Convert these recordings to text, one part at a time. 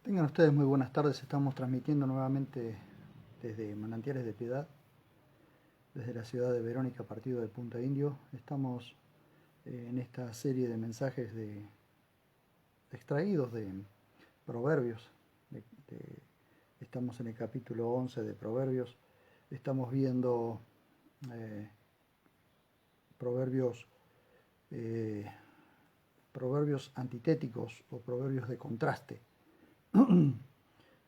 Tengan ustedes muy buenas tardes. Estamos transmitiendo nuevamente desde Manantiales de Piedad, desde la ciudad de Verónica, partido de Punta Indio. Estamos en esta serie de mensajes extraídos de Proverbios. Estamos en el capítulo 11 de Proverbios. Estamos viendo proverbios antitéticos o proverbios de contraste,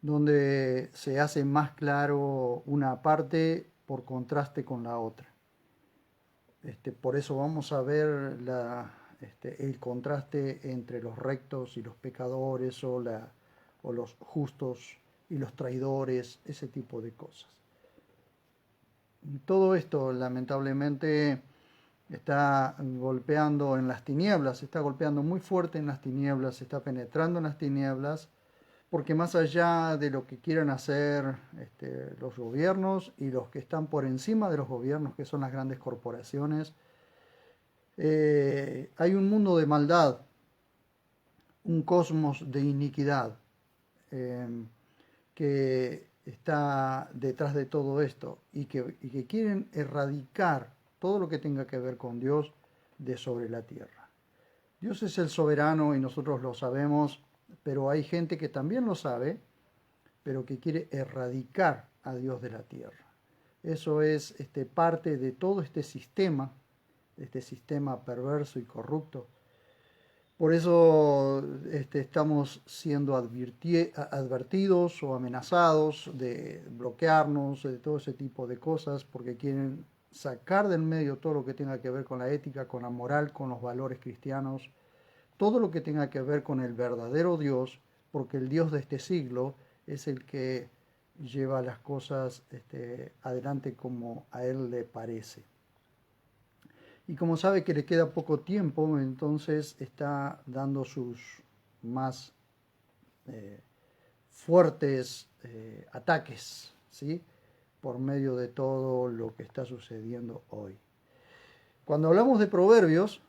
donde se hace más claro una parte por contraste con la otra. Por eso vamos a ver el contraste entre los rectos y los pecadores, o los justos y los traidores, ese tipo de cosas. Todo esto lamentablemente está golpeando en las tinieblas, está golpeando muy fuerte en las tinieblas, está penetrando en las tinieblas, porque más allá de lo que quieran hacer los gobiernos y los que están por encima de los gobiernos, que son las grandes corporaciones, hay un mundo de maldad, un cosmos de iniquidad que está detrás de todo esto y que quieren erradicar todo lo que tenga que ver con Dios de sobre la tierra. Dios es el soberano y nosotros lo sabemos, pero hay gente que también lo sabe, pero que quiere erradicar a Dios de la tierra. Eso es parte de todo este sistema perverso y corrupto. Por eso estamos siendo advertidos o amenazados de bloquearnos, de todo ese tipo de cosas, porque quieren sacar del medio todo lo que tenga que ver con la ética, con la moral, con los valores cristianos, todo lo que tenga que ver con el verdadero Dios, porque el Dios de este siglo es el que lleva las cosas adelante como a él le parece. Y como sabe que le queda poco tiempo, entonces está dando sus más fuertes ataques, ¿sí?, por medio de todo lo que está sucediendo hoy. Cuando hablamos de proverbios,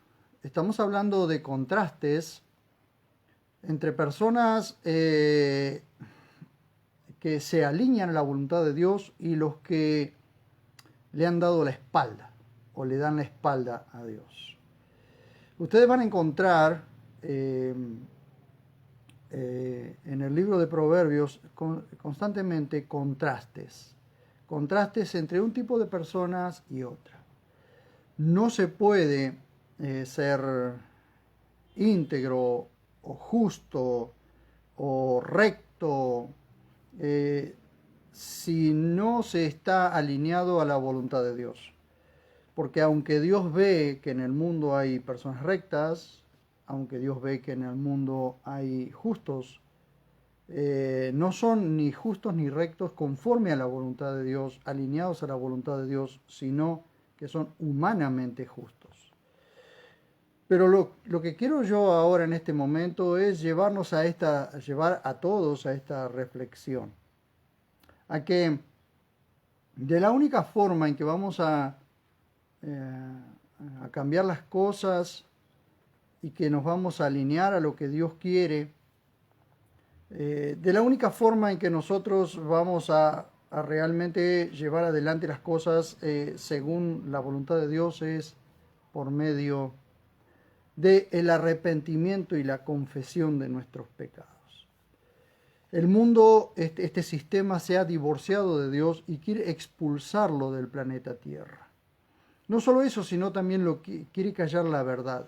estamos hablando de contrastes entre personas que se alinean a la voluntad de Dios y los que le han dado la espalda o le dan la espalda a Dios. Ustedes van a encontrar en el libro de Proverbios constantemente contrastes entre un tipo de personas y otra. No se puede ser íntegro o justo o recto si no se está alineado a la voluntad de Dios. Porque aunque Dios ve que en el mundo hay personas rectas, aunque Dios ve que en el mundo hay justos, no son ni justos ni rectos conforme a la voluntad de Dios, alineados a la voluntad de Dios, sino que son humanamente justos. Pero lo que quiero yo ahora en este momento es llevar a todos a esta reflexión, a que de la única forma en que vamos a cambiar las cosas y que nos vamos a alinear a lo que Dios quiere, de la única forma en que nosotros vamos a realmente llevar adelante las cosas según la voluntad de Dios es por medio del arrepentimiento y la confesión de nuestros pecados. El mundo, este sistema, se ha divorciado de Dios y quiere expulsarlo del planeta Tierra. No solo eso, sino también quiere callar la verdad.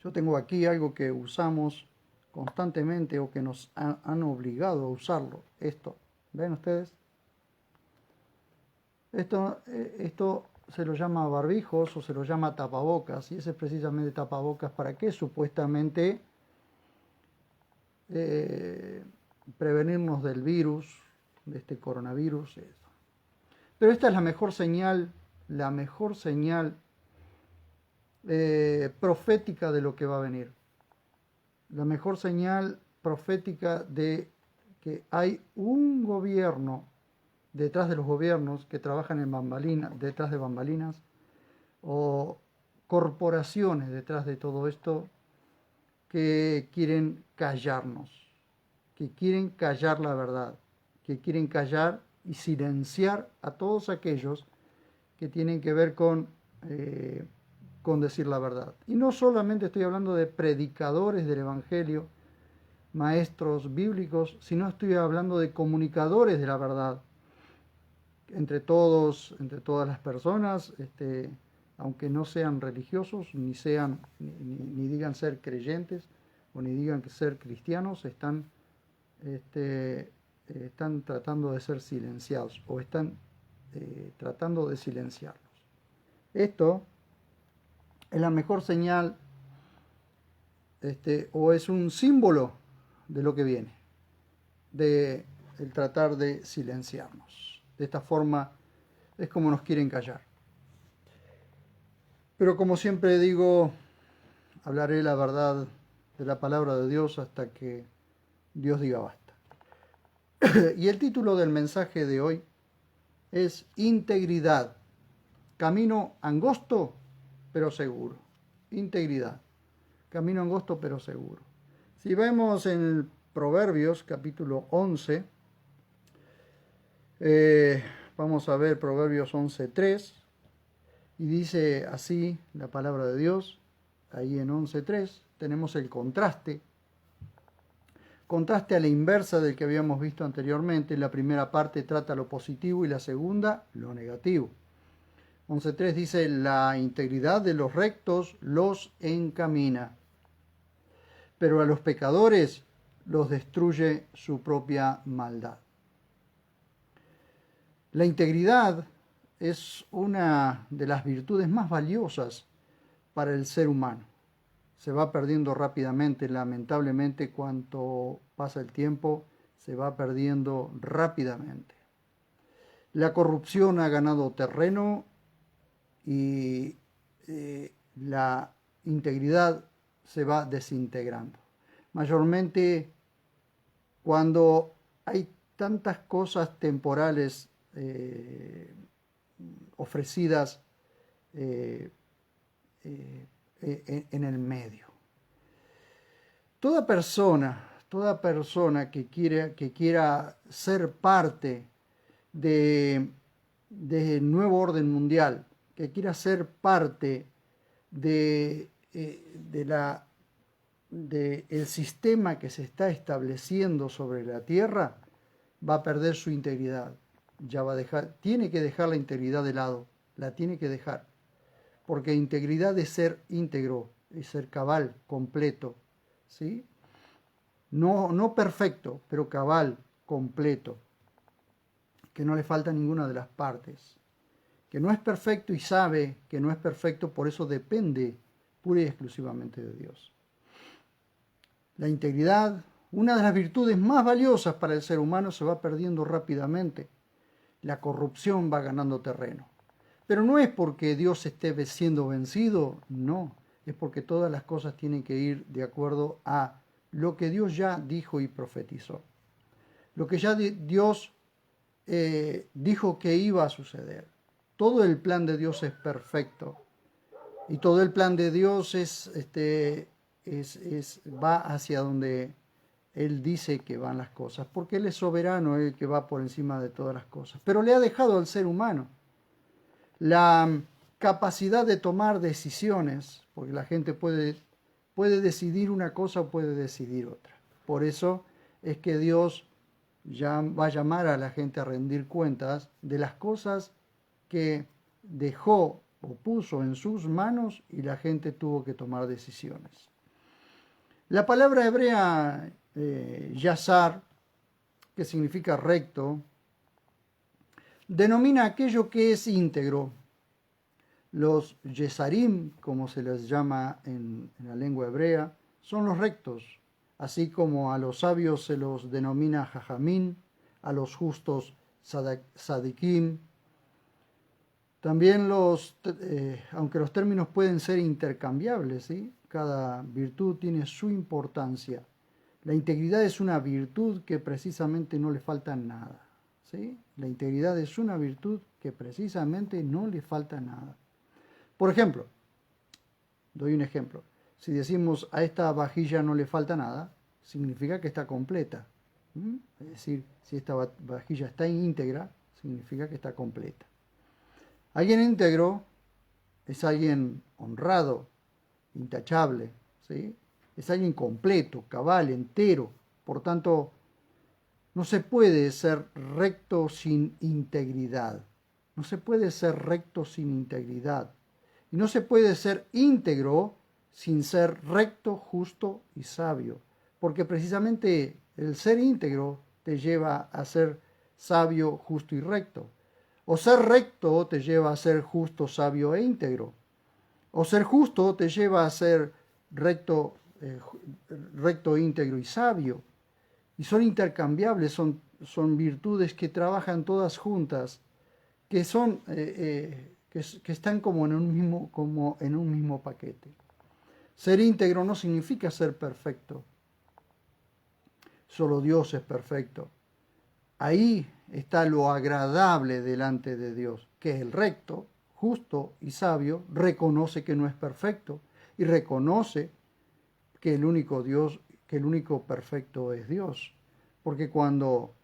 Yo tengo aquí algo que usamos constantemente o que nos han obligado a usarlo. Esto, ¿ven ustedes? Esto se lo llama barbijos o se lo llama tapabocas, y ese es precisamente tapabocas para qué, supuestamente prevenirnos del virus, de este coronavirus. Pero esta es la mejor señal profética de lo que va a venir. La mejor señal profética de que hay un gobierno detrás de los gobiernos que trabajan detrás de bambalinas, o corporaciones detrás de todo esto que quieren callarnos. que quieren callar la verdad, que quieren callar y silenciar a todos aquellos que tienen que ver con decir la verdad. Y no solamente estoy hablando de predicadores del Evangelio, maestros bíblicos, sino estoy hablando de comunicadores de la verdad. Entre todos, entre todas las personas, aunque no sean religiosos, ni digan ser creyentes, o ni digan que ser cristianos, están tratando de ser silenciados, o están tratando de silenciarlos. Esto es la mejor señal, o es un símbolo de lo que viene, de el tratar de silenciarnos. De esta forma es como nos quieren callar. Pero como siempre digo, hablaré la verdad de la palabra de Dios hasta que Dios diga basta. Y el título del mensaje de hoy es Integridad, camino angosto pero seguro. Integridad, camino angosto pero seguro. Si vemos en Proverbios capítulo 11, vamos a ver Proverbios 11:3, y dice así la palabra de Dios. Ahí en 11:3 tenemos el contraste a la inversa del que habíamos visto anteriormente. La primera parte trata lo positivo y la segunda lo negativo. 11:3 dice: la integridad de los rectos los encamina, pero a los pecadores los destruye su propia maldad. La integridad es una de las virtudes más valiosas para el ser humano. Se va perdiendo rápidamente, lamentablemente, cuanto pasa el tiempo, se va perdiendo rápidamente. La corrupción ha ganado terreno y la integridad se va desintegrando. Mayormente cuando hay tantas cosas temporales ofrecidas en el medio. Toda persona que quiera ser parte del nuevo orden mundial, que quiera ser parte del sistema que se está estableciendo sobre la tierra, va a perder su integridad. Tiene que dejar la integridad de lado, la tiene que dejar, porque integridad es ser íntegro, es ser cabal, completo, ¿sí? No perfecto, pero cabal, completo, que no le falta ninguna de las partes, que no es perfecto y sabe que no es perfecto, por eso depende pura y exclusivamente de Dios. La integridad, una de las virtudes más valiosas para el ser humano, se va perdiendo rápidamente. La corrupción va ganando terreno. Pero no es porque Dios esté siendo vencido, no. Es porque todas las cosas tienen que ir de acuerdo a lo que Dios ya dijo y profetizó. Lo que ya Dios dijo que iba a suceder. Todo el plan de Dios es perfecto. Y todo el plan de Dios va hacia donde Él dice que van las cosas, porque Él es soberano, el que va por encima de todas las cosas. Pero le ha dejado al ser humano la capacidad de tomar decisiones, porque la gente puede decidir una cosa o puede decidir otra. Por eso es que Dios ya va a llamar a la gente a rendir cuentas de las cosas que dejó o puso en sus manos y la gente tuvo que tomar decisiones. La palabra hebrea yasar, que significa recto, denomina aquello que es íntegro. Los yesarim, como se les llama en la lengua hebrea, son los rectos, así como a los sabios se los denomina jajamín, a los justos sadikim. También aunque los términos pueden ser intercambiables, ¿sí? Cada virtud tiene su importancia. La integridad es una virtud que precisamente no le falta nada, ¿sí? La integridad es una virtud que precisamente no le falta nada. Por ejemplo, doy un ejemplo. Si decimos a esta vajilla no le falta nada, significa que está completa. ¿Mm? Es decir, si esta vajilla está íntegra, significa que está completa. Alguien íntegro es alguien honrado, intachable, ¿sí? Es alguien completo, cabal, entero. Por tanto, no se puede ser recto sin integridad. No se puede ser recto sin integridad. Y no se puede ser íntegro sin ser recto, justo y sabio. Porque precisamente el ser íntegro te lleva a ser sabio, justo y recto. O ser recto te lleva a ser justo, sabio e íntegro. O ser justo te lleva a ser recto, recto, íntegro y sabio. Y son intercambiables, son virtudes que trabajan todas juntas, que son que están como en un mismo paquete. Ser íntegro no significa ser perfecto. Solo Dios es perfecto. Ahí está lo agradable delante de Dios, que es el recto, justo y sabio, reconoce que no es perfecto y reconoce que el único Dios, que el único perfecto es Dios. Porque cuando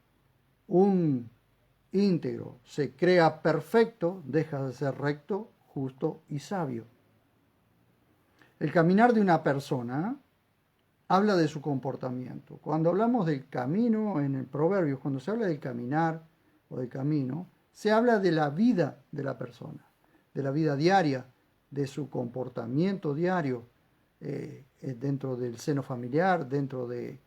un íntegro se crea perfecto, deja de ser recto, justo y sabio. El caminar de una persona habla de su comportamiento. Cuando hablamos del camino en el proverbio, cuando se habla del caminar o del camino, se habla de la vida de la persona, de la vida diaria, de su comportamiento diario dentro del seno familiar, dentro de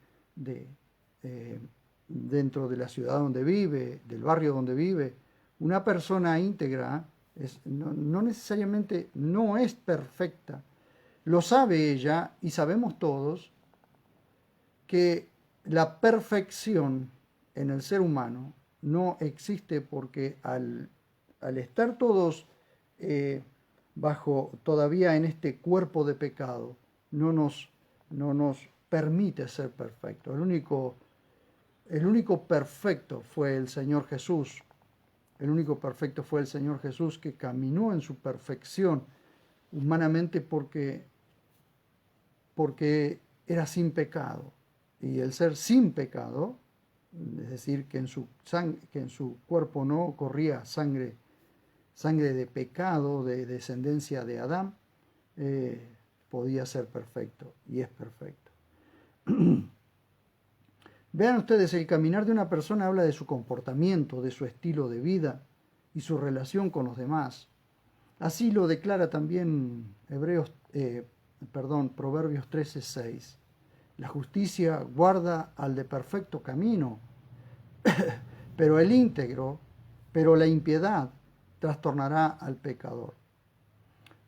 la ciudad donde vive, del barrio donde vive. Una persona íntegra no necesariamente no es perfecta. Lo sabe ella y sabemos todos que la perfección en el ser humano no existe porque al estar todos bajo todavía en este cuerpo de pecado, no nos permite ser perfectos. El único perfecto fue el Señor Jesús. El único perfecto fue el Señor Jesús que caminó en su perfección humanamente porque era sin pecado. Y el ser sin pecado, es decir, que en su cuerpo no corría sangre de pecado, de descendencia de Adán, podía ser perfecto y es perfecto. Vean ustedes, el caminar de una persona habla de su comportamiento, de su estilo de vida y su relación con los demás. Así lo declara también Proverbios 13:6. La justicia guarda al de perfecto camino, pero el íntegro, pero la impiedad trastornará al pecador.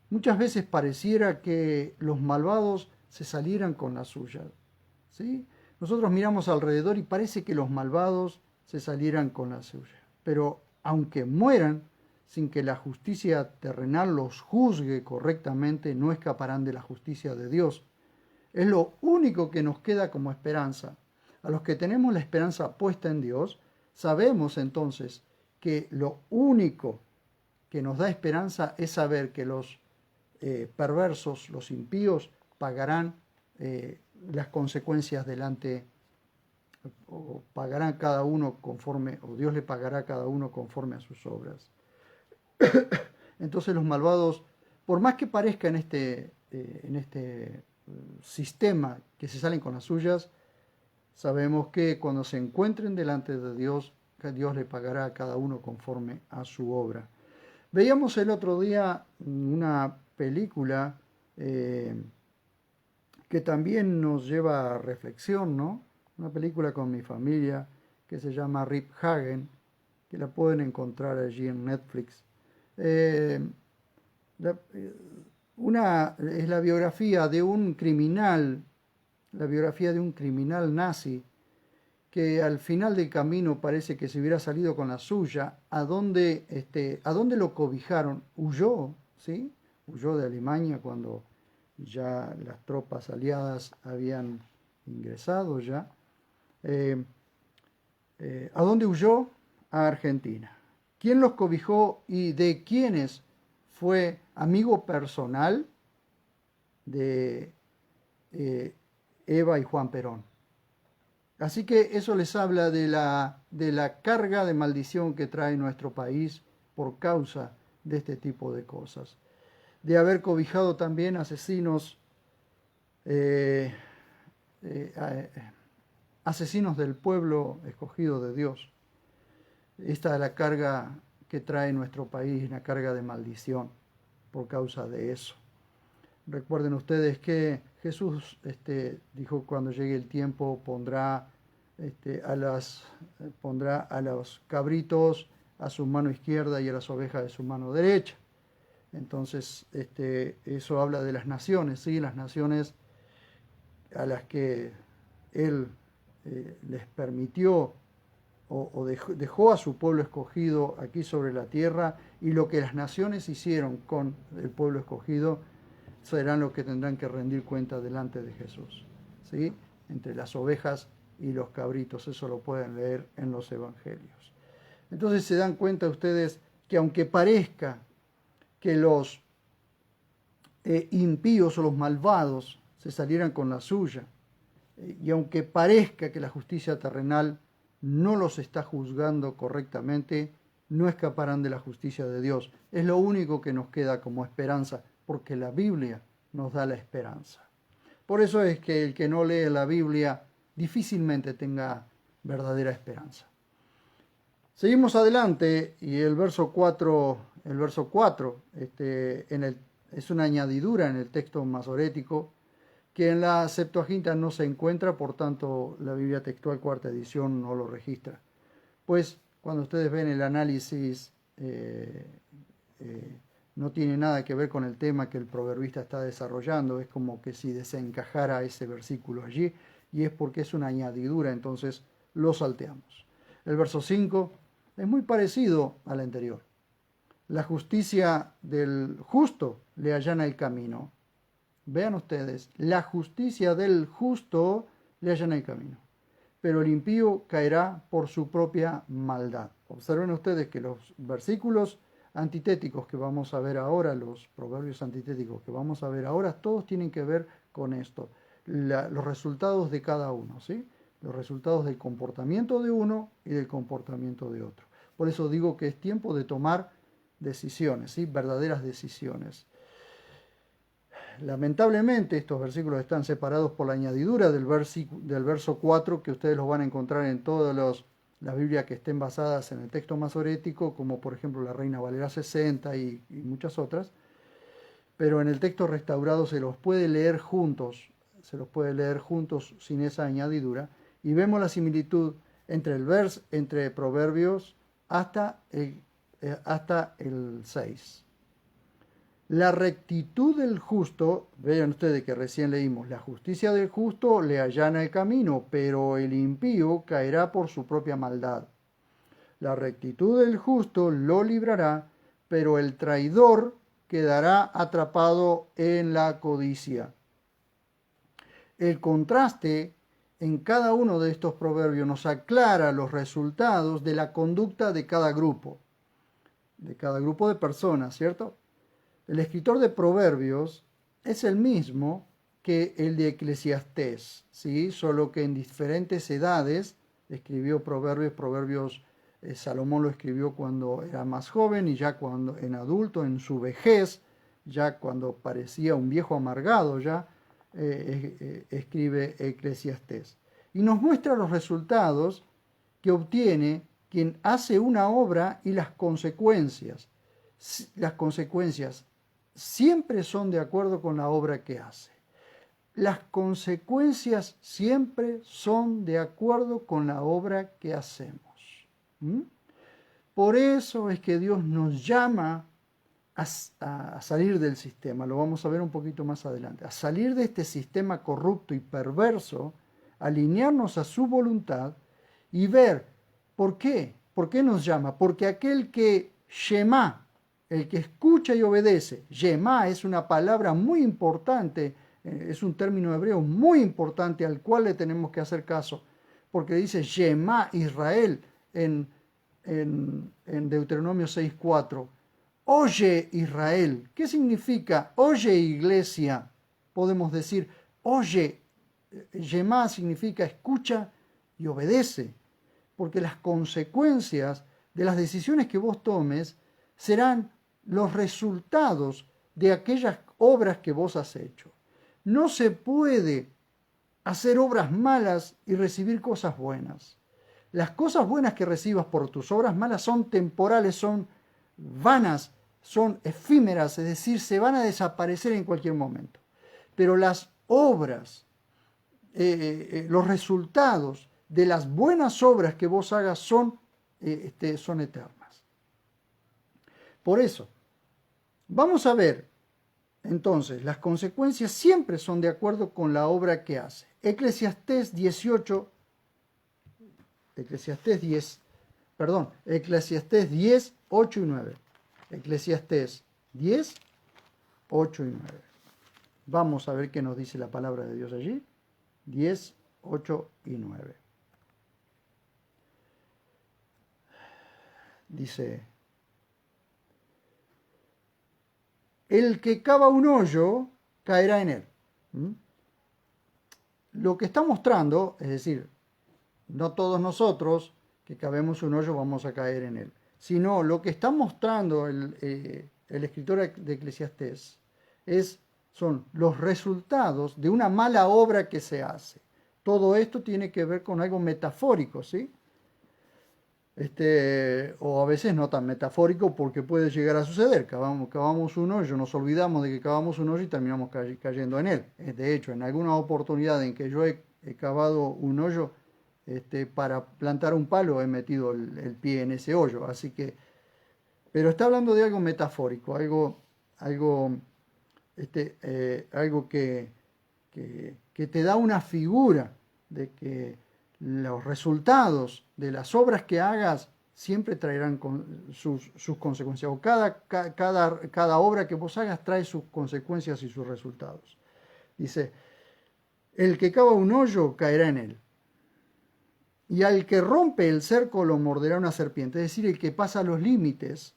Muchas veces pareciera que los malvados se salieran con la suya, ¿sí? Nosotros miramos alrededor y parece que los malvados se salieran con la suya. Pero aunque mueran sin que la justicia terrenal los juzgue correctamente, no escaparán de la justicia de Dios. Es lo único que nos queda como esperanza. A los que tenemos la esperanza puesta en Dios, sabemos entonces que lo único que nos da esperanza es saber que los perversos, los impíos, pagarán las consecuencias delante, o pagarán cada uno conforme, o Dios le pagará a cada uno conforme a sus obras. Entonces los malvados, por más que parezca en este sistema que se salen con las suyas, sabemos que cuando se encuentren delante de Dios, que Dios le pagará a cada uno conforme a su obra. Veíamos el otro día una película que también nos lleva a reflexión, ¿no? Una película con mi familia que se llama Rip Hagen, que la pueden encontrar allí en Netflix. Es la biografía de un criminal, la biografía de un criminal nazi que al final del camino parece que se hubiera salido con la suya. ¿A dónde lo cobijaron? Huyó, ¿sí? Huyó de Alemania cuando ya las tropas aliadas habían ingresado ya. ¿A dónde huyó? A Argentina. ¿Quién los cobijó y de quiénes fue amigo personal? De Eva y Juan Perón. Así que eso les habla de la carga de maldición que trae nuestro país por causa de este tipo de cosas. De haber cobijado también asesinos, eh, asesinos del pueblo escogido de Dios. Esta es la carga que trae nuestro país, una carga de maldición por causa de eso. Recuerden ustedes que Jesús dijo, cuando llegue el tiempo pondrá a los cabritos a su mano izquierda y a las ovejas de su mano derecha. Entonces, eso habla de las naciones, ¿sí? Las naciones a las que Él les permitió o dejó a su pueblo escogido aquí sobre la tierra, y lo que las naciones hicieron con el pueblo escogido serán los que tendrán que rendir cuenta delante de Jesús, ¿sí? Entre las ovejas y los cabritos, eso lo pueden leer en los evangelios. Entonces se dan cuenta ustedes que aunque parezca que los impíos o los malvados se salieran con la suya, y aunque parezca que la justicia terrenal no los está juzgando correctamente, no escaparán de la justicia de Dios. Es lo único que nos queda como esperanza, porque la Biblia nos da la esperanza. Por eso es que el que no lee la Biblia difícilmente tenga verdadera esperanza. Seguimos adelante, y el verso 4 es una añadidura en el texto masorético que en la Septuaginta no se encuentra, por tanto la Biblia textual cuarta edición no lo registra. Pues cuando ustedes ven el análisis, no tiene nada que ver con el tema que el proverbista está desarrollando, es como que si desencajara ese versículo allí, y es porque es una añadidura, entonces lo salteamos. El verso 5 es muy parecido al anterior. La justicia del justo le allana el camino. Vean ustedes, la justicia del justo le allana el camino, pero el impío caerá por su propia maldad. Observen ustedes que los versículos antitéticos que vamos a ver ahora, los proverbios antitéticos que vamos a ver ahora, todos tienen que ver con esto, los resultados de cada uno, ¿sí? Los resultados del comportamiento de uno y del comportamiento de otro. Por eso digo que es tiempo de tomar decisiones, ¿sí? Verdaderas decisiones. Lamentablemente estos versículos están separados por la añadidura del verso 4, que ustedes los van a encontrar en todas las Biblias que estén basadas en el texto masorético, como por ejemplo la Reina Valera 60 y muchas otras, pero en el texto restaurado se los puede leer juntos sin esa añadidura, y vemos la similitud entre Proverbios hasta el 6. La rectitud del justo, vean ustedes que recién leímos, la justicia del justo le allana el camino, pero el impío caerá por su propia maldad. La rectitud del justo lo librará, pero el traidor quedará atrapado en la codicia. El contraste en cada uno de estos proverbios nos aclara los resultados de la conducta de cada grupo de personas, ¿cierto? El escritor de Proverbios es el mismo que el de Eclesiastés, ¿sí? Solo que en diferentes edades escribió Proverbios. Salomón lo escribió cuando era más joven, y ya cuando en adulto, en su vejez, ya cuando parecía un viejo amargado, ya escribe Eclesiastés. Y nos muestra los resultados que obtiene quien hace una obra y las consecuencias. Las consecuencias siempre son de acuerdo con la obra que hace. Las consecuencias siempre son de acuerdo con la obra que hacemos. Por eso es que Dios nos llama a salir del sistema, lo vamos a ver un poquito más adelante, a salir de este sistema corrupto y perverso, alinearnos a su voluntad y ver por qué. ¿Por qué nos llama? Porque aquel que Shema, el que escucha y obedece, Shema es una palabra muy importante, es un término hebreo muy importante al cual le tenemos que hacer caso, porque dice Shema Israel en Deuteronomio 6:4. Oye Israel. ¿Qué significa? Oye iglesia. Podemos decir, oye, Shema significa escucha y obedece, porque las consecuencias de las decisiones que vos tomes serán los resultados de aquellas obras que vos has hecho. No se puede hacer obras malas y recibir cosas buenas. Las cosas buenas que recibas por tus obras malas son temporales, son vanas, son efímeras, es decir, se van a desaparecer en cualquier momento. Pero las obras, los resultados de las buenas obras que vos hagas son eternas. Por eso, vamos a ver, entonces, las consecuencias siempre son de acuerdo con la obra que hace. Eclesiastés 10, 8 y 9. Eclesiastés 10, 8 y 9. Vamos a ver qué nos dice la palabra de Dios allí. 10, 8 y 9. Dice: el que cava un hoyo caerá en él. Lo que está mostrando, es decir, no todos nosotros que cavemos un hoyo vamos a caer en él, sino lo que está mostrando el escritor de Eclesiastés son los resultados de una mala obra que se hace. Todo esto tiene que ver con algo metafórico, ¿sí? O a veces no tan metafórico, porque puede llegar a suceder. Cavamos un hoyo, nos olvidamos de que cavamos un hoyo y terminamos cayendo en él. De hecho, en alguna oportunidad en que yo he cavado un hoyo, para plantar un palo he metido el pie en ese hoyo. Así que, pero está hablando de algo metafórico, algo que te da una figura de que los resultados de las obras que hagas siempre traerán sus consecuencias, o cada obra que vos hagas trae sus consecuencias y sus resultados. Dice: el que cava un hoyo caerá en él, y al que rompe el cerco lo morderá una serpiente. Es decir, el que pasa los límites,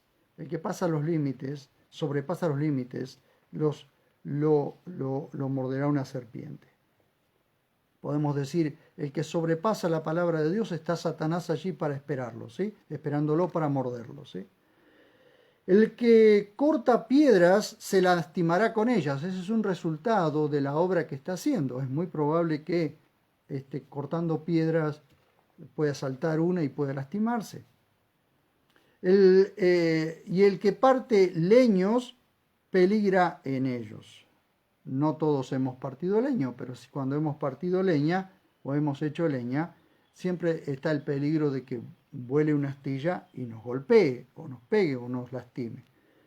sobrepasa los límites, lo morderá una serpiente. Podemos decir, el que sobrepasa la palabra de Dios, está Satanás allí para esperarlo, ¿sí? Esperándolo para morderlo, ¿sí? El que corta piedras se lastimará con ellas. Ese es un resultado de la obra que está haciendo. Es muy probable que cortando piedras pueda saltar una y pueda lastimarse. Y el que parte leños peligra en ellos. No todos hemos partido leño, pero cuando hemos partido leña o hemos hecho leña, siempre está el peligro de que vuele una astilla y nos golpee, o nos pegue, o nos lastime.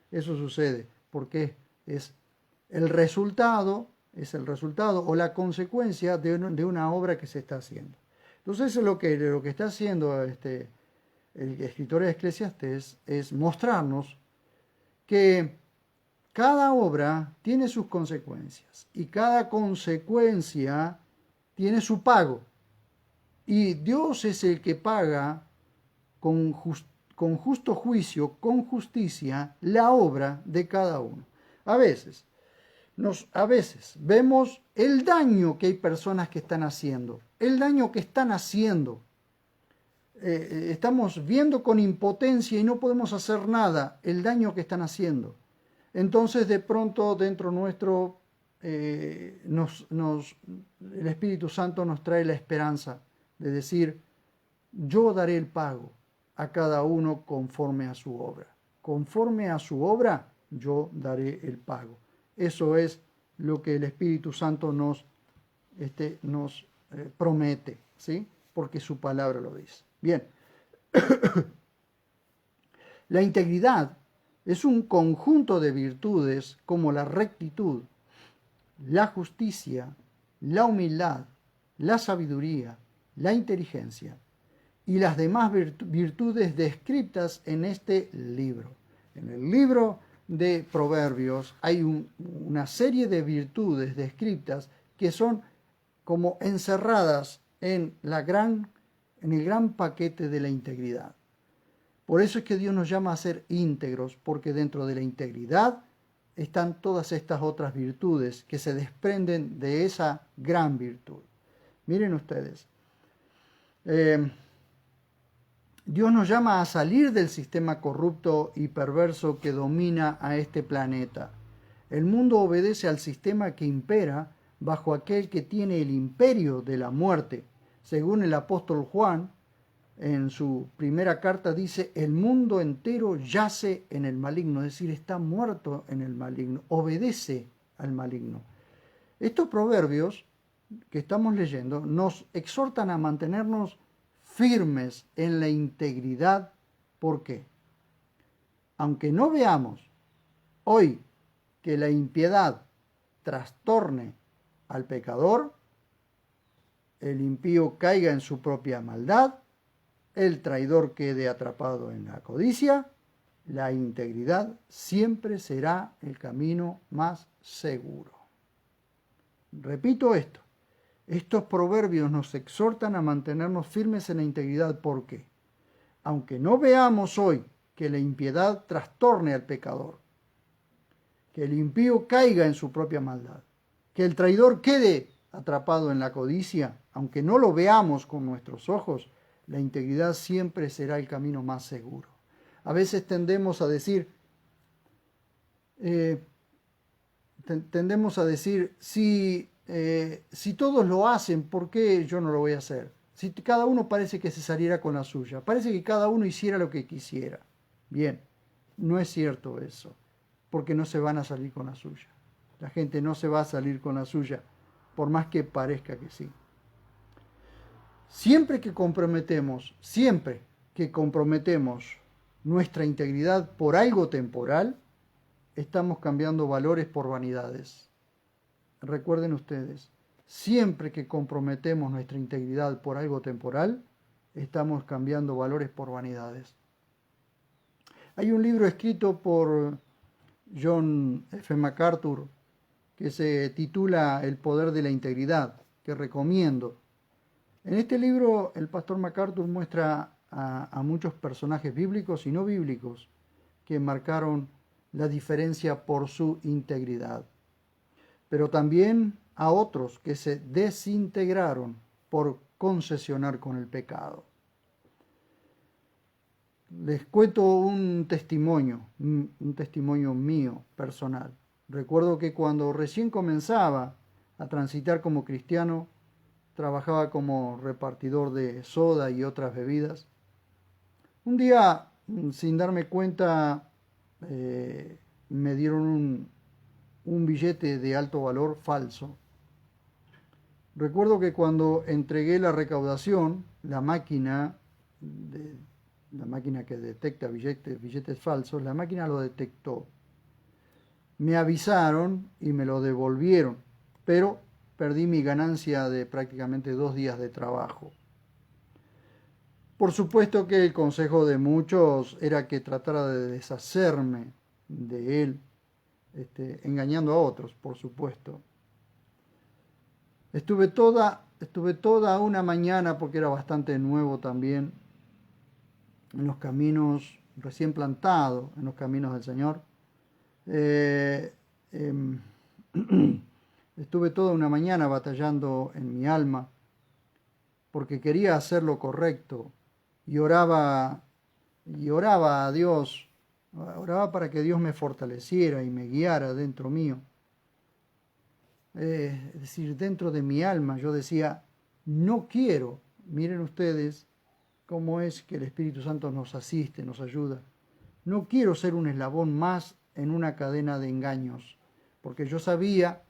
Eso sucede porque es el resultado o la consecuencia de una obra que se está haciendo. Entonces, lo que está haciendo el escritor de Eclesiastés es mostrarnos que cada obra tiene sus consecuencias y cada consecuencia tiene su pago. Y Dios es el que paga con justo juicio, con justicia, la obra de cada uno. A veces vemos el daño que hay personas que están haciendo, estamos viendo con impotencia y no podemos hacer nada el daño que están haciendo. Entonces, de pronto, dentro nuestro, el Espíritu Santo nos trae la esperanza de decir: yo daré el pago a cada uno conforme a su obra. Conforme a su obra, yo daré el pago. Eso es lo que el Espíritu Santo nos promete, ¿sí? Porque su palabra lo dice. Bien. La integridad es un conjunto de virtudes como la rectitud, la justicia, la humildad, la sabiduría, la inteligencia y las demás virtudes descritas en este libro. En el libro de Proverbios hay una serie de virtudes descritas que son como encerradas en el gran paquete de la integridad. Por eso es que Dios nos llama a ser íntegros, porque dentro de la integridad están todas estas otras virtudes que se desprenden de esa gran virtud. Miren ustedes, Eh, Dios nos llama a salir del sistema corrupto y perverso que domina a este planeta. El mundo obedece al sistema que impera bajo aquel que tiene el imperio de la muerte. Según el apóstol Juan, en su primera carta dice, el mundo entero yace en el maligno, es decir, está muerto en el maligno, obedece al maligno. Estos proverbios que estamos leyendo nos exhortan a mantenernos firmes en la integridad. ¿Por qué? Aunque no veamos hoy que la impiedad trastorne al pecador, el impío caiga en su propia maldad, el traidor quede atrapado en la codicia, la integridad siempre será el camino más seguro. Repito esto, estos proverbios nos exhortan a mantenernos firmes en la integridad. ¿Por qué? Aunque no veamos hoy que la impiedad trastorne al pecador, que el impío caiga en su propia maldad, que el traidor quede atrapado en la codicia, aunque no lo veamos con nuestros ojos, la integridad siempre será el camino más seguro. A veces tendemos a decir, si todos lo hacen, ¿por qué yo no lo voy a hacer? Si cada uno parece que se saliera con la suya, parece que cada uno hiciera lo que quisiera. Bien, no es cierto eso, porque no se van a salir con la suya. La gente no se va a salir con la suya, por más que parezca que sí. Siempre que comprometemos nuestra integridad por algo temporal, estamos cambiando valores por vanidades. Recuerden ustedes, siempre que comprometemos nuestra integridad por algo temporal, estamos cambiando valores por vanidades. Hay un libro escrito por John F. MacArthur que se titula El poder de la integridad, que recomiendo. En este libro el pastor MacArthur muestra a muchos personajes bíblicos y no bíblicos que marcaron la diferencia por su integridad, pero también a otros que se desintegraron por concesionar con el pecado. Les cuento un testimonio mío personal. Recuerdo que cuando recién comenzaba a transitar como cristiano, trabajaba como repartidor de soda y otras bebidas. Un día, sin darme cuenta, me dieron un billete de alto valor falso. Recuerdo que cuando entregué la recaudación, la máquina que detecta billetes falsos, la máquina lo detectó. Me avisaron y me lo devolvieron, pero perdí mi ganancia de prácticamente 2 días de trabajo. Por supuesto que el consejo de muchos era que tratara de deshacerme de él, engañando a otros, por supuesto. Estuve toda una mañana, porque era bastante nuevo también, en los caminos, recién plantado en los caminos del Señor. Estuve toda una mañana batallando en mi alma porque quería hacer lo correcto y oraba a Dios, oraba para que Dios me fortaleciera y me guiara dentro mío. Es decir, dentro de mi alma yo decía, no quiero, miren ustedes cómo es que el Espíritu Santo nos asiste, nos ayuda. No quiero ser un eslabón más en una cadena de engaños, porque yo sabía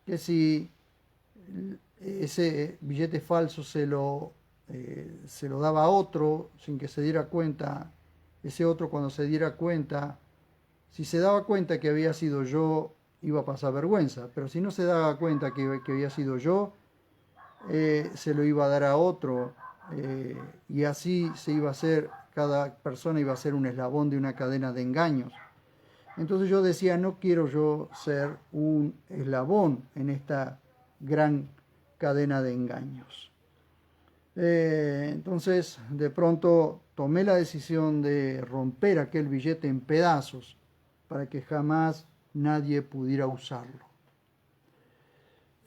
que si ese billete falso se lo daba a otro sin que se diera cuenta, ese otro cuando se diera cuenta, si se daba cuenta que había sido yo, iba a pasar vergüenza, pero si no se daba cuenta que había sido yo, se lo iba a dar a otro, y así se iba a hacer, cada persona iba a ser un eslabón de una cadena de engaños. Entonces yo decía, no quiero yo ser un eslabón en esta gran cadena de engaños. Entonces de pronto tomé la decisión de romper aquel billete en pedazos para que jamás nadie pudiera usarlo.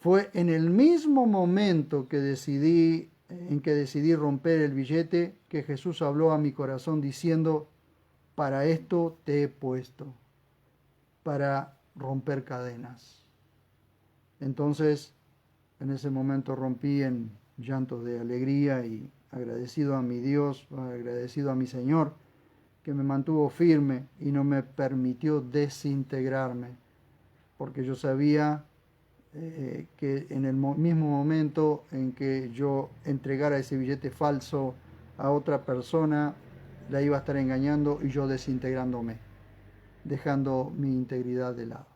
Fue en el mismo momento que decidí en que decidí romper el billete, que Jesús habló a mi corazón diciendo, para esto te he puesto, para romper cadenas. Entonces, en ese momento rompí en llantos de alegría y agradecido a mi Dios, agradecido a mi Señor, que me mantuvo firme y no me permitió desintegrarme, porque yo sabía que en el mismo momento en que yo entregara ese billete falso a otra persona, la iba a estar engañando y yo desintegrándome, dejando mi integridad de lado.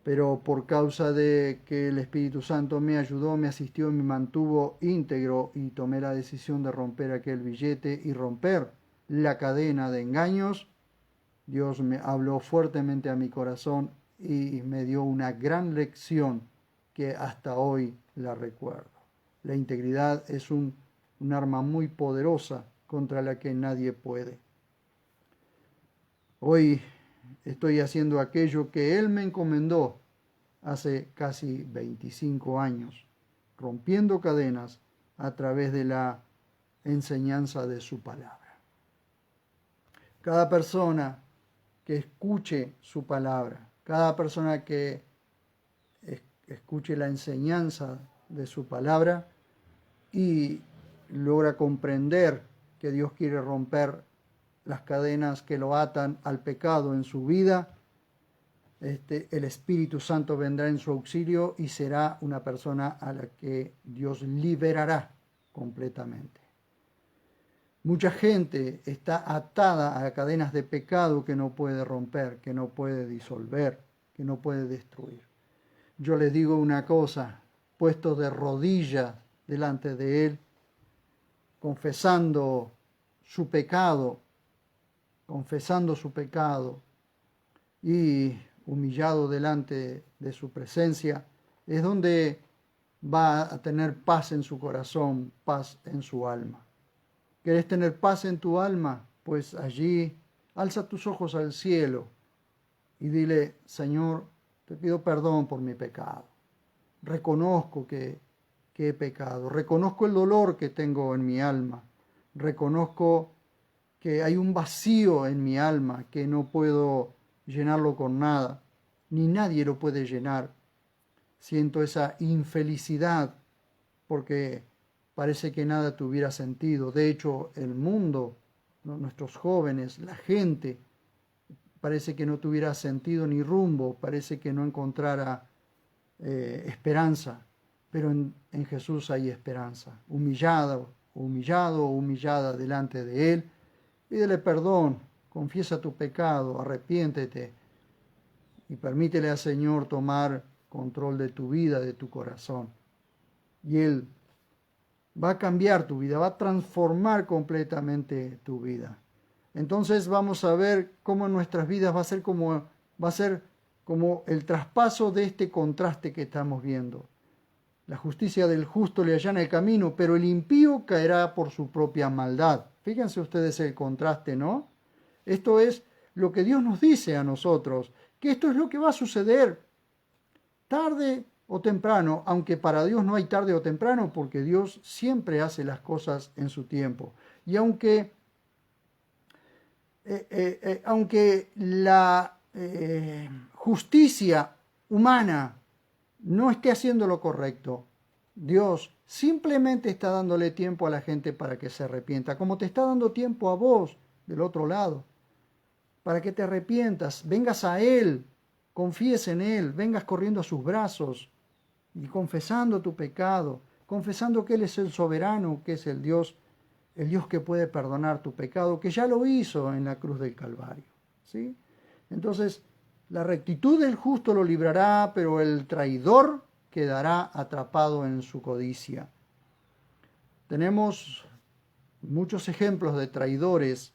Pero por causa de que el Espíritu Santo me ayudó, me asistió y me mantuvo íntegro y tomé la decisión de romper aquel billete y romper la cadena de engaños, Dios me habló fuertemente a mi corazón y me dio una gran lección que hasta hoy la recuerdo. La integridad es un arma muy poderosa contra la que nadie puede. Hoy estoy haciendo aquello que Él me encomendó hace casi 25 años, rompiendo cadenas a través de la enseñanza de su palabra. Cada persona que escuche su palabra, cada persona que escuche la enseñanza de su palabra y logra comprender que Dios quiere romper las cadenas que lo atan al pecado en su vida, el Espíritu Santo vendrá en su auxilio y será una persona a la que Dios liberará completamente. Mucha gente está atada a cadenas de pecado que no puede romper, que no puede disolver, que no puede destruir. Yo les digo una cosa, puestos de rodillas delante de Él, confesando su pecado y humillado delante de su presencia, es donde va a tener paz en su corazón, paz en su alma. ¿Querés tener paz en tu alma? Pues allí alza tus ojos al cielo y dile, Señor, te pido perdón por mi pecado. Reconozco que he pecado. Reconozco el dolor que tengo en mi alma. Reconozco que hay un vacío en mi alma que no puedo llenarlo con nada, ni nadie lo puede llenar. Siento esa infelicidad porque parece que nada tuviera sentido. De hecho, el mundo, nuestros jóvenes, la gente, parece que no tuviera sentido ni rumbo, parece que no encontrara esperanza. Pero en Jesús hay esperanza. Humillado, humillada delante de Él, pídele perdón, confiesa tu pecado, arrepiéntete y permítele al Señor tomar control de tu vida, de tu corazón. Y Él va a cambiar tu vida, va a transformar completamente tu vida. Entonces vamos a ver cómo en nuestras vidas va a ser como el traspaso de este contraste que estamos viendo. La justicia del justo le allana el camino, pero el impío caerá por su propia maldad. Fíjense ustedes el contraste, ¿no? Esto es lo que Dios nos dice a nosotros, que esto es lo que va a suceder tarde o temprano, aunque para Dios no hay tarde o temprano, porque Dios siempre hace las cosas en su tiempo. Y aunque la justicia humana no esté haciendo lo correcto, Dios simplemente está dándole tiempo a la gente para que se arrepienta, como te está dando tiempo a vos del otro lado, para que te arrepientas, vengas a Él, confíes en Él, vengas corriendo a sus brazos y confesando tu pecado, confesando que Él es el soberano, que es el Dios que puede perdonar tu pecado, que ya lo hizo en la cruz del Calvario, ¿sí? Entonces, la rectitud del justo lo librará, pero el traidor quedará atrapado en su codicia. Tenemos muchos ejemplos de traidores,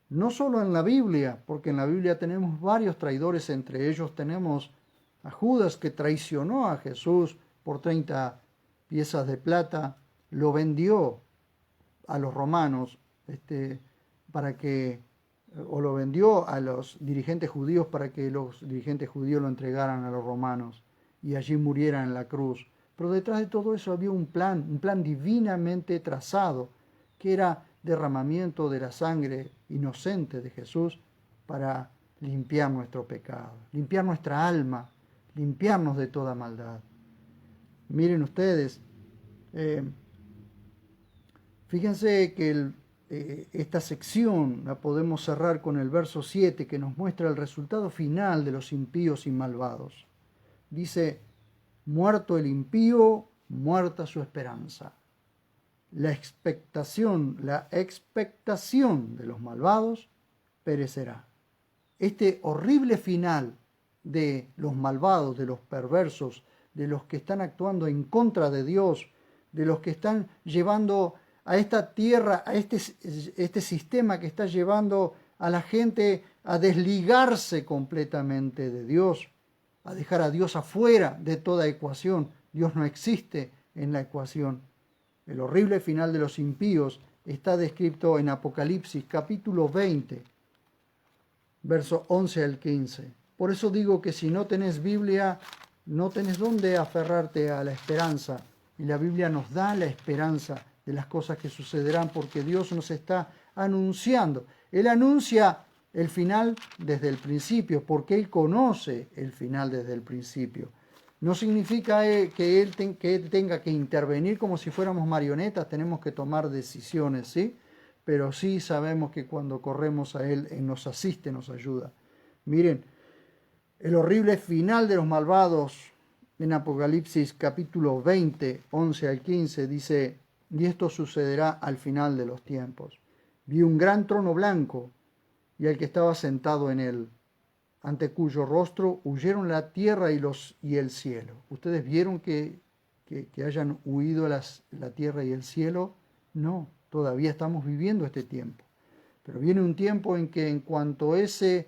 no solo en la Biblia, porque en la Biblia tenemos varios traidores, entre ellos tenemos a Judas, que traicionó a Jesús por 30 piezas de plata, lo vendió a los romanos o lo vendió a los dirigentes judíos para que los dirigentes judíos lo entregaran a los romanos y allí muriera en la cruz. pero detrás de todo eso había un plan divinamente trazado, que era derramamiento de la sangre inocente de Jesús para limpiar nuestro pecado, limpiar nuestra alma, limpiarnos de toda maldad. Miren ustedes, fíjense que esta sección la podemos cerrar con el verso 7, que nos muestra el resultado final de los impíos y malvados. Dice: muerto el impío, muerta su esperanza. La expectación de los malvados perecerá. Este horrible final de los malvados, de los perversos, de los que están actuando en contra de Dios, de los que están llevando a esta tierra, a este sistema que está llevando a la gente a desligarse completamente de Dios, a dejar a Dios afuera de toda ecuación. Dios no existe en la ecuación. El horrible final de los impíos está descrito en Apocalipsis capítulo 20, verso 11 al 15. Por eso digo que si no tenés Biblia, no tenés dónde aferrarte a la esperanza. Y la Biblia nos da la esperanza de las cosas que sucederán, porque Dios nos está anunciando. Él anuncia el final desde el principio, porque Él conoce el final desde el principio. No significa que Él tenga que intervenir como si fuéramos marionetas, tenemos que tomar decisiones, ¿sí? Pero sí sabemos que cuando corremos a Él nos asiste, nos ayuda. Miren, el horrible final de los malvados en Apocalipsis capítulo 20, 11 al 15 dice: y esto sucederá al final de los tiempos. Vi un gran trono blanco y al que estaba sentado en él, ante cuyo rostro huyeron la tierra y el cielo. ¿Ustedes vieron que hayan huido la tierra y el cielo? No, todavía estamos viviendo este tiempo. Pero viene un tiempo en que en cuanto ese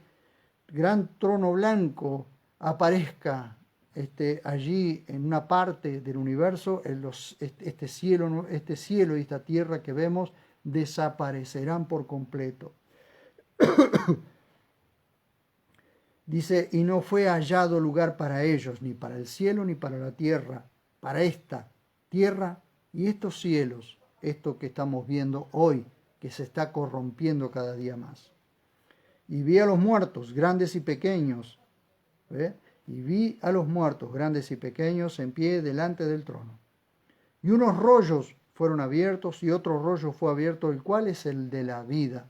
gran trono blanco aparezca allí en una parte del universo, este cielo y esta tierra que vemos desaparecerán por completo. Dice: y no fue hallado lugar para ellos, ni para el cielo ni para la tierra, para esta tierra y estos cielos, esto que estamos viendo hoy, que se está corrompiendo cada día más. Y vi a los muertos, grandes y pequeños, y vi a los muertos, grandes y pequeños, en pie delante del trono. Y unos rollos fueron abiertos, y otro rollo fue abierto, el cual es el de la vida.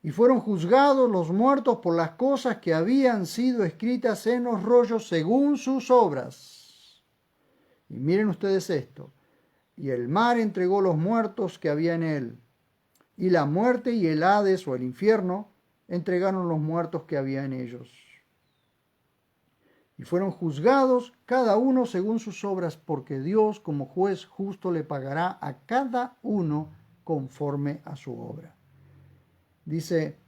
Y fueron juzgados los muertos por las cosas que habían sido escritas en los rollos según sus obras. Y miren ustedes esto: y el mar entregó los muertos que había en él, y la muerte y el Hades o el infierno entregaron los muertos que había en ellos. Y fueron juzgados cada uno según sus obras, porque Dios como juez justo le pagará a cada uno conforme a su obra. Dice: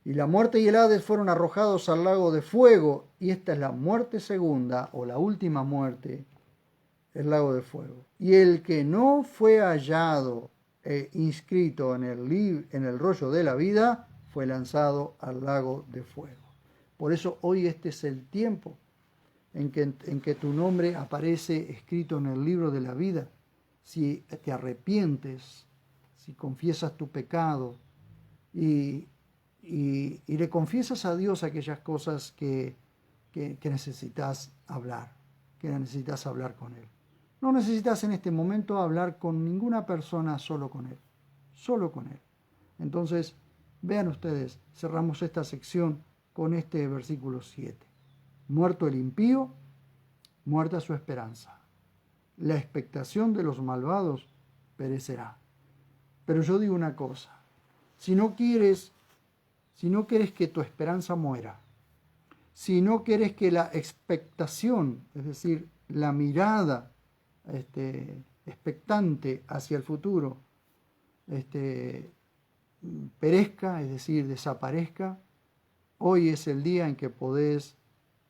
y la muerte y el Hades fueron arrojados al lago de fuego, y esta es la muerte segunda, o la última muerte, el lago de fuego. Y el que no fue hallado inscrito en el rollo de la vida, fue lanzado al lago de fuego. Por eso hoy este es el tiempo en que tu nombre aparece escrito en el libro de la vida. Si te arrepientes, si confiesas tu pecado y le confiesas a Dios aquellas cosas que necesitas hablar, que necesitas hablar con Él. No necesitas en este momento hablar con ninguna persona, solo con Él, solo con Él. Entonces, vean ustedes, cerramos esta sección con este versículo 7. Muerto el impío, muerta su esperanza. La expectación de los malvados perecerá. Pero yo digo una cosa: si no quieres que tu esperanza muera, si no quieres que la expectación, es decir, la mirada expectante hacia el futuro, perezca, es decir, desaparezca, hoy es el día en que podés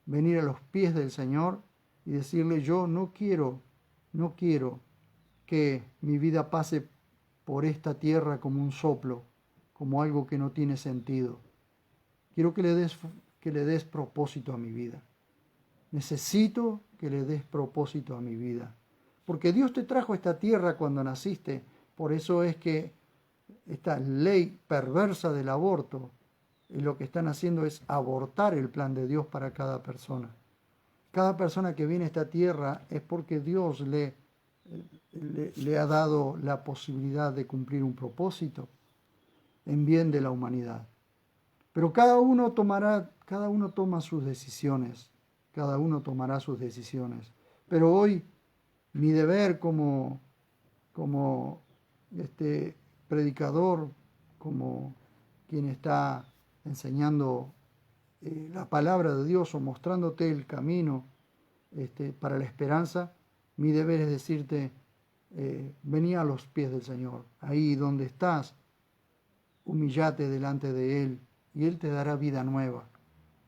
venir a los pies del Señor y decirle: yo no quiero que mi vida pase por esta tierra como un soplo, como algo que no tiene sentido. Quiero que le des propósito a mi vida. Necesito que le des propósito a mi vida. Porque Dios te trajo a esta tierra cuando naciste. Por eso es que esta ley perversa del aborto, lo que están haciendo es abortar el plan de Dios para cada persona. Cada persona que viene a esta tierra es porque Dios le ha dado la posibilidad de cumplir un propósito en bien de la humanidad. Pero cada uno toma sus decisiones, cada uno tomará sus decisiones. Pero hoy mi deber como predicador, como quien está enseñando la palabra de Dios o mostrándote el camino para la esperanza, mi deber es decirte, vení a los pies del Señor, ahí donde estás, humillate delante de Él y Él te dará vida nueva,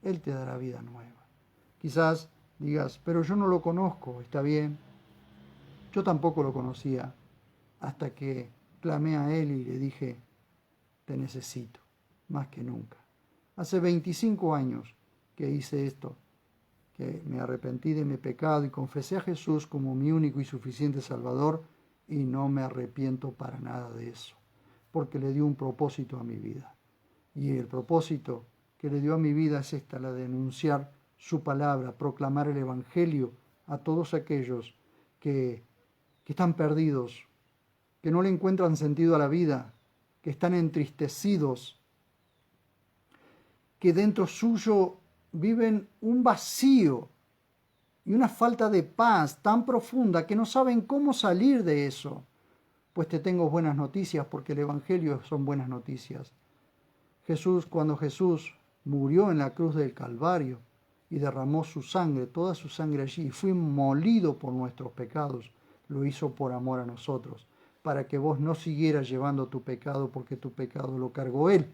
Él te dará vida nueva. Quizás digas, pero yo no lo conozco, está bien, yo tampoco lo conocía, hasta que clamé a Él y le dije, te necesito, más que nunca. Hace 25 años que hice esto, que me arrepentí de mi pecado y confesé a Jesús como mi único y suficiente Salvador, y no me arrepiento para nada de eso, porque le dio un propósito a mi vida. Y el propósito que le dio a mi vida es la de anunciar su palabra, proclamar el Evangelio a todos aquellos que están perdidos, que no le encuentran sentido a la vida, que están entristecidos, que dentro suyo viven un vacío y una falta de paz tan profunda que no saben cómo salir de eso. Pues te tengo buenas noticias, porque el Evangelio son buenas noticias. Cuando Jesús murió en la cruz del Calvario y derramó su sangre, toda su sangre allí, y fue molido por nuestros pecados, lo hizo por amor a nosotros, para que vos no siguieras llevando tu pecado, porque tu pecado lo cargó Él.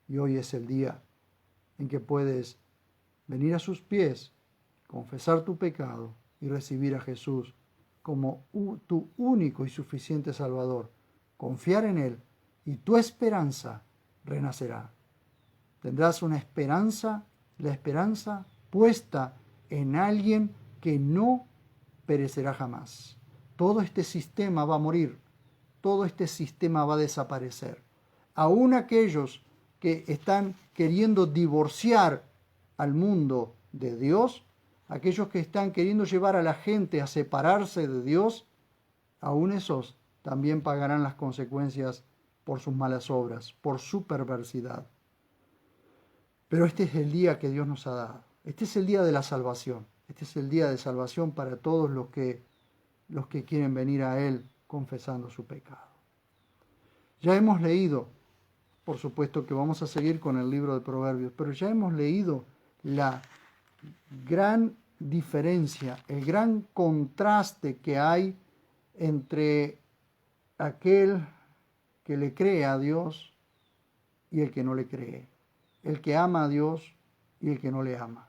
Y hoy es el día en que puedes venir a sus pies, confesar tu pecado y recibir a Jesús como tu único y suficiente Salvador. Confiar en Él y tu esperanza renacerá. Tendrás una esperanza, la esperanza puesta en alguien que no perecerá jamás. Todo este sistema va a morir, todo este sistema va a desaparecer. Aún aquellos que están queriendo divorciar al mundo de Dios, aquellos que están queriendo llevar a la gente a separarse de Dios, aún esos también pagarán las consecuencias por sus malas obras, por su perversidad. Pero este es el día que Dios nos ha dado. Este es el día de la salvación. Este es el día de salvación para todos los que quieren venir a Él confesando su pecado. Ya hemos leído, por supuesto que vamos a seguir con el libro de Proverbios, pero ya hemos leído la gran diferencia, el gran contraste que hay entre aquel que le cree a Dios y el que no le cree, el que ama a Dios y el que no le ama,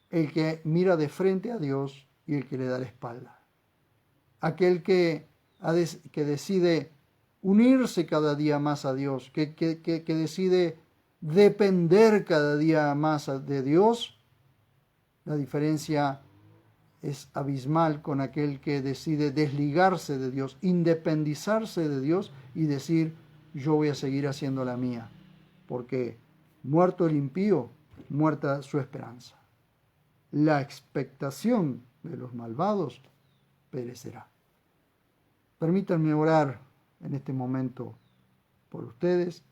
el que mira de frente a Dios y el que le da la espalda, aquel que decide unirse cada día más a Dios, que decide depender cada día más de Dios. La diferencia es abismal con aquel que decide desligarse de Dios, independizarse de Dios y decir, yo voy a seguir haciendo la mía, porque muerto el impío, muerta su esperanza. La expectación de los malvados perecerá. Permítanme orar en este momento por ustedes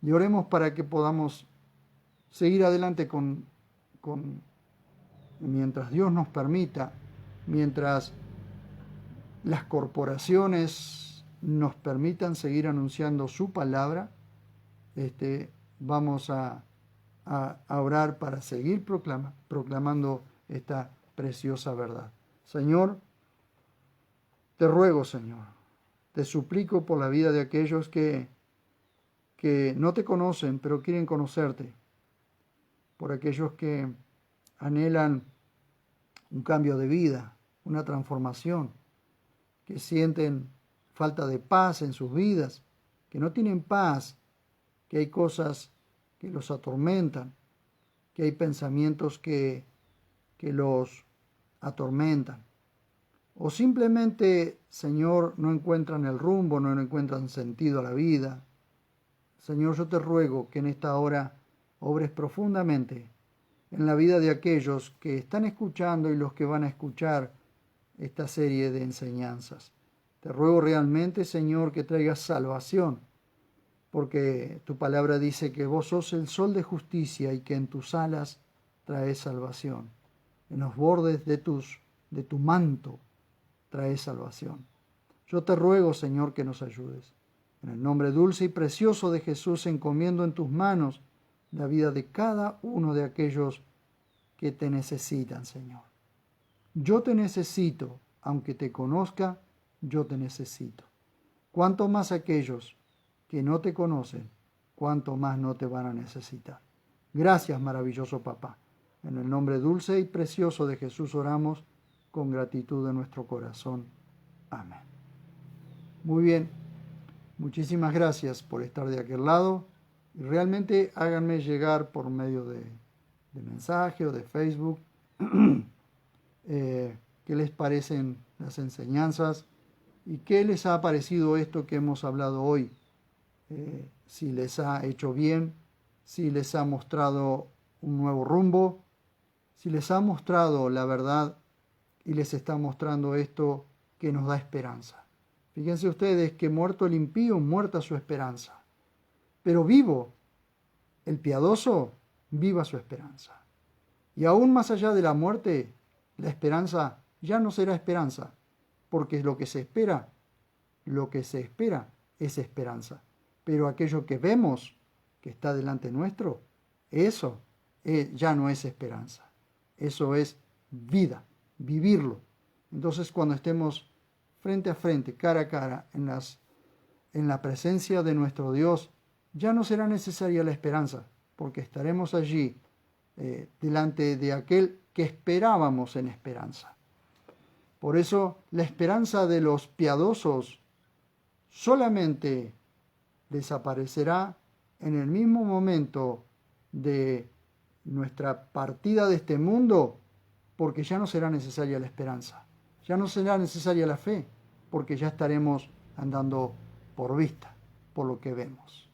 y oremos para que podamos seguir adelante mientras Dios nos permita, mientras las corporaciones nos permitan seguir anunciando su palabra, vamos a orar para seguir proclamando esta preciosa verdad. Señor, te ruego, Señor, te suplico por la vida de aquellos que no te conocen, pero quieren conocerte, por aquellos que anhelan un cambio de vida, una transformación, que sienten falta de paz en sus vidas, que no tienen paz, que hay cosas que los atormentan, que hay pensamientos que los atormentan. O simplemente, Señor, no encuentran el rumbo, no encuentran sentido a la vida. Señor, yo te ruego que en esta hora obres profundamente en la vida de aquellos que están escuchando y los que van a escuchar esta serie de enseñanzas. Te ruego realmente, Señor, que traigas salvación, porque tu palabra dice que vos sos el sol de justicia y que en tus alas traes salvación. En los bordes de tu manto traes salvación. Yo te ruego, Señor, que nos ayudes. En el nombre dulce y precioso de Jesús, encomiendo en tus manos la vida de cada uno de aquellos que te necesitan, Señor. Yo te necesito, aunque te conozca, yo te necesito. Cuanto más aquellos que no te conocen, cuanto más no te van a necesitar. Gracias, maravilloso Papá. En el nombre dulce y precioso de Jesús oramos con gratitud en nuestro corazón. Amén. Muy bien, muchísimas gracias por estar de aquel lado. Y realmente háganme llegar por medio de mensaje o de Facebook qué les parecen las enseñanzas y qué les ha parecido esto que hemos hablado hoy. Si les ha hecho bien, si les ha mostrado un nuevo rumbo, si les ha mostrado la verdad y les está mostrando esto que nos da esperanza. Fíjense ustedes que muerto el impío, muerta su esperanza. Pero vivo el piadoso, viva su esperanza. Y aún más allá de la muerte, la esperanza ya no será esperanza, porque lo que se espera es esperanza. Pero aquello que vemos, que está delante nuestro, eso ya no es esperanza. Eso es vida, vivirlo. Entonces, cuando estemos frente a frente, cara a cara, en la presencia de nuestro Dios, ya no será necesaria la esperanza, porque estaremos allí delante de aquel que esperábamos en esperanza. Por eso, la esperanza de los piadosos solamente desaparecerá en el mismo momento de nuestra partida de este mundo, porque ya no será necesaria la esperanza, ya no será necesaria la fe, porque ya estaremos andando por vista, por lo que vemos.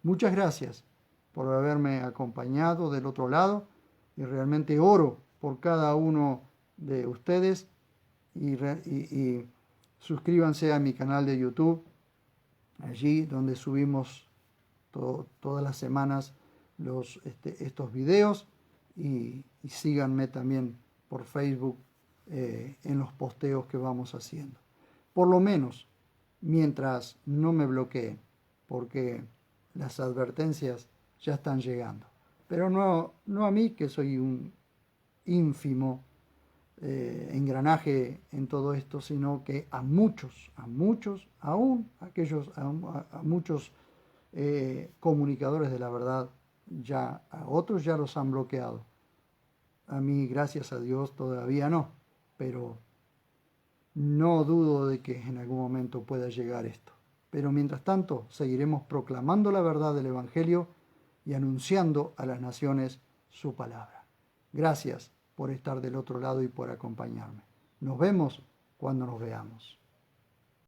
Muchas gracias por haberme acompañado del otro lado y realmente oro por cada uno de ustedes y suscríbanse a mi canal de YouTube, allí donde subimos todas las semanas estos videos y síganme también por Facebook en los posteos que vamos haciendo. Por lo menos mientras no me bloqueen, porque las advertencias ya están llegando. Pero no a mí, que soy un ínfimo engranaje en todo esto, sino que a muchos, aún a muchos comunicadores de la verdad, ya a otros ya los han bloqueado. A mí, gracias a Dios, todavía no, pero no dudo de que en algún momento pueda llegar esto. Pero mientras tanto, seguiremos proclamando la verdad del Evangelio y anunciando a las naciones su palabra. Gracias por estar del otro lado y por acompañarme. Nos vemos cuando nos veamos.